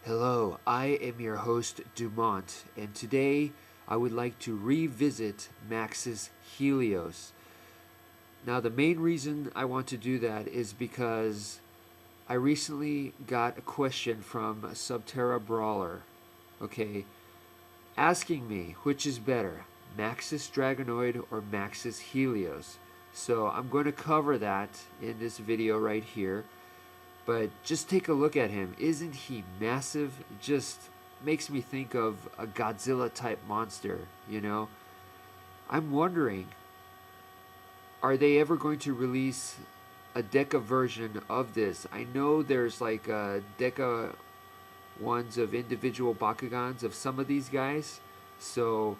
Hello, I am your host Dumont, and today I would like to revisit Maxus Helios. Now, the main reason I want to do that is because I recently got a question from Subterrabrawler, okay, asking me which is better, Maxus Dragonoid or Maxus Helios. So I'm going to cover that in this video right here. But just take a look at him. Isn't he massive? Just makes me think of a Godzilla type monster, you know? I'm wondering, are they ever going to release a Deca version of this? I know there's like Deca ones of individual Bakugans of some of these guys. So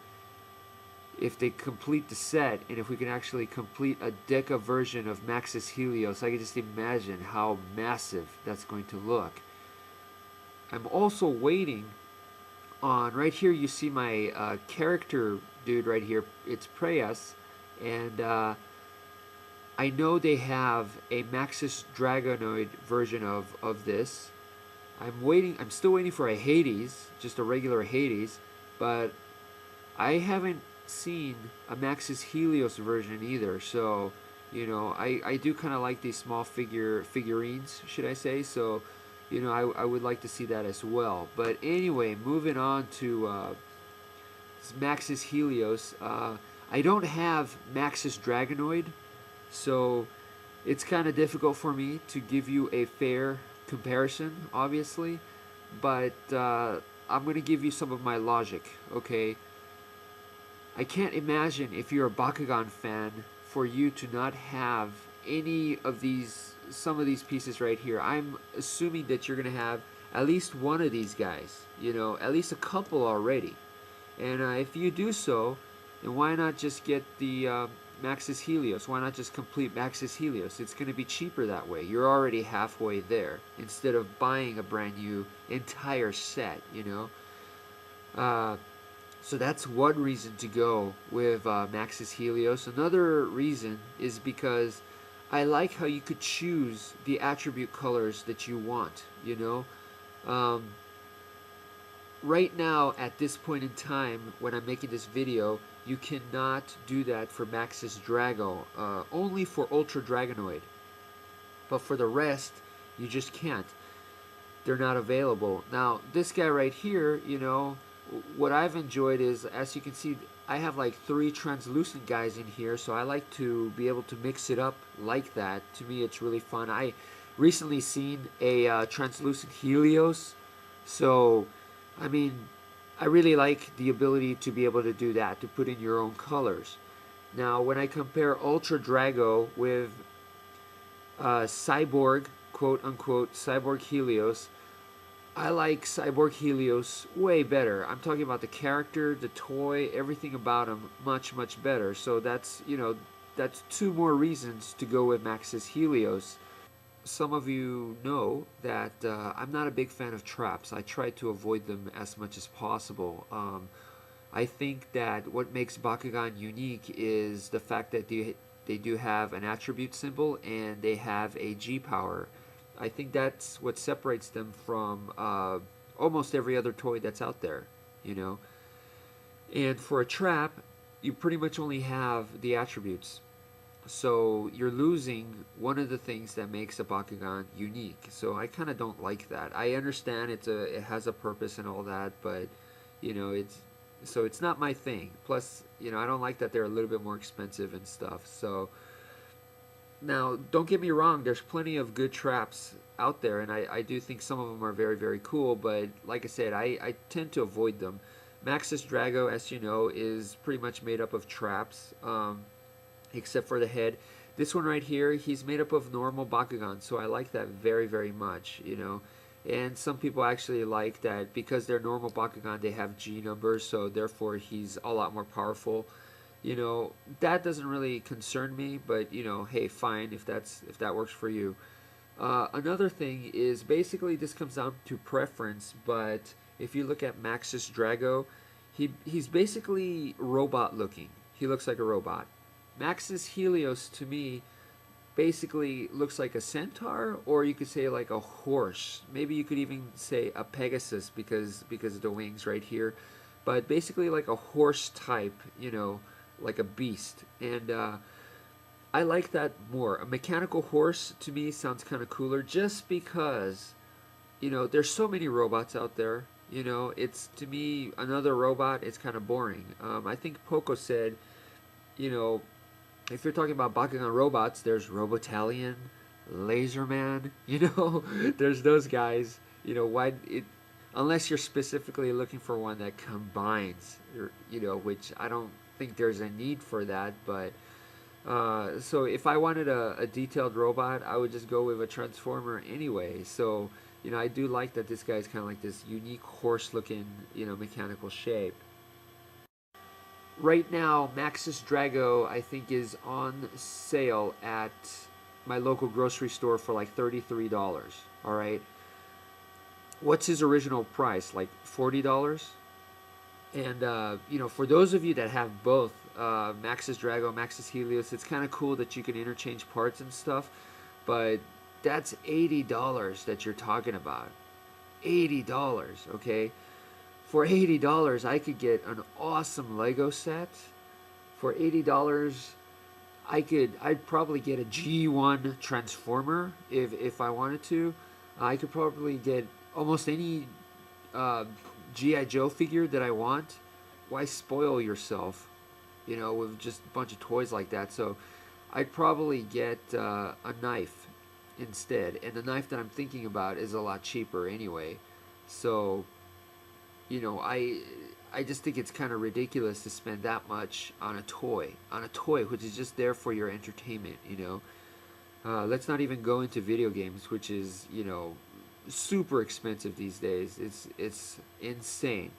if they complete the set, and if we can actually complete a Deca version of Maxus Helios, I can just imagine how massive that's going to look. I'm also waiting on, right here you see my character dude right here, it's Preyas, and I know they have a Maxus Dragonoid version of this. I'm still waiting for a Hades, just a regular Hades, but I haven't seen a Maxus Helios version either, so you know I do kind of like these small figurines, should I say, so you know I would like to see that as well. But anyway, moving on to Maxus Helios, I don't have Maxus Dragonoid, so it's kind of difficult for me to give you a fair comparison, obviously, but I'm going to give you some of my logic, okay? I can't imagine, if you're a Bakugan fan, for you to not have any of these, some of these pieces right here. I'm assuming that you're going to have at least one of these guys, you know, at least a couple already. And if you do so, then why not just get the Maxus Helios? Why not just complete Maxus Helios? It's going to be cheaper that way. You're already halfway there, instead of buying a brand new entire set, you know. So that's one reason to go with Maxus Helios. Another reason is because I like how you could choose the attribute colors that you want, you know. Right now, at this point in time, when I'm making this video, you cannot do that for Maxus Drago, only for Ultra Dragonoid. But for the rest, you just can't. They're not available. Now, this guy right here, you know, what I've enjoyed is, as you can see, I have like 3 translucent guys in here, so I like to be able to mix it up like that. To me, it's really fun. I recently seen a translucent Helios, so I mean, I really like the ability to be able to do that, to put in your own colors. Now, when I compare Ultra Drago with Cyborg, quote unquote, Cyborg Helios, I like Cyborg Helios way better. I'm talking about the character, the toy, everything about him much, much better. So that's, you know, that's 2 more reasons to go with Maxus Helios. Some of you know that I'm not a big fan of traps. I try to avoid them as much as possible. I think that what makes Bakugan unique is the fact that they do have an attribute symbol and they have a G power. I think that's what separates them from almost every other toy that's out there, you know. And for a trap, you pretty much only have the attributes. So you're losing one of the things that makes a Bakugan unique. So I kind of don't like that. I understand it has a purpose and all that, but you know, it's not my thing. Plus, you know, I don't like that they're a little bit more expensive and stuff. So now, don't get me wrong, there's plenty of good traps out there, and I do think some of them are very, very cool, but like I said, I tend to avoid them. Maxus Drago, as you know, is pretty much made up of traps, except for the head. This one right here, he's made up of normal Bakugan, so I like that very, very much, you know. And some people actually like that because they're normal Bakugan, they have G numbers, so therefore he's a lot more powerful. You know, that doesn't really concern me, but you know, hey, fine if that works for you. Another thing is, basically this comes down to preference, but if you look at Maxus Drago, he's basically robot looking. He looks like a robot. Maxus Helios, to me, basically looks like a centaur, or you could say like a horse. Maybe you could even say a Pegasus because of the wings right here. But basically like a horse type, you know, like a beast. And I like that more. A mechanical horse to me sounds kind of cooler, just because, you know, there's so many robots out there. You know, it's, to me, another robot, it's kind of boring. I think Poco said, you know, if you're talking about Bakugan robots, there's Robotalion, Laserman, you know, there's those guys. You know, why it, unless you're specifically looking for one that combines, you know, which I don't think there's a need for that. But so if I wanted a detailed robot, I would just go with a Transformer anyway. So, you know, I do like that this guy's kind of like this unique horse-looking, you know, mechanical shape. Right now, Maxus Drago, I think, is on sale at my local grocery store for like $33. All right. What's his original price? Like $40? And, you know, for those of you that have both Maxus Drago, Maxus Helios, it's kind of cool that you can interchange parts and stuff. But that's $80 that you're talking about. $80, okay? For $80, I could get an awesome Lego set. For $80, I'd probably get a G1 Transformer if I wanted to. I could probably get almost any G.I. Joe figure that I want. Why spoil yourself, you know, with just a bunch of toys like that? So I'd probably get a knife instead. And the knife that I'm thinking about is a lot cheaper anyway. So, you know, I just think it's kind of ridiculous to spend that much on a toy which is just there for your entertainment, you know. Let's not even go into video games, which is, you know, super expensive these days. It's insane.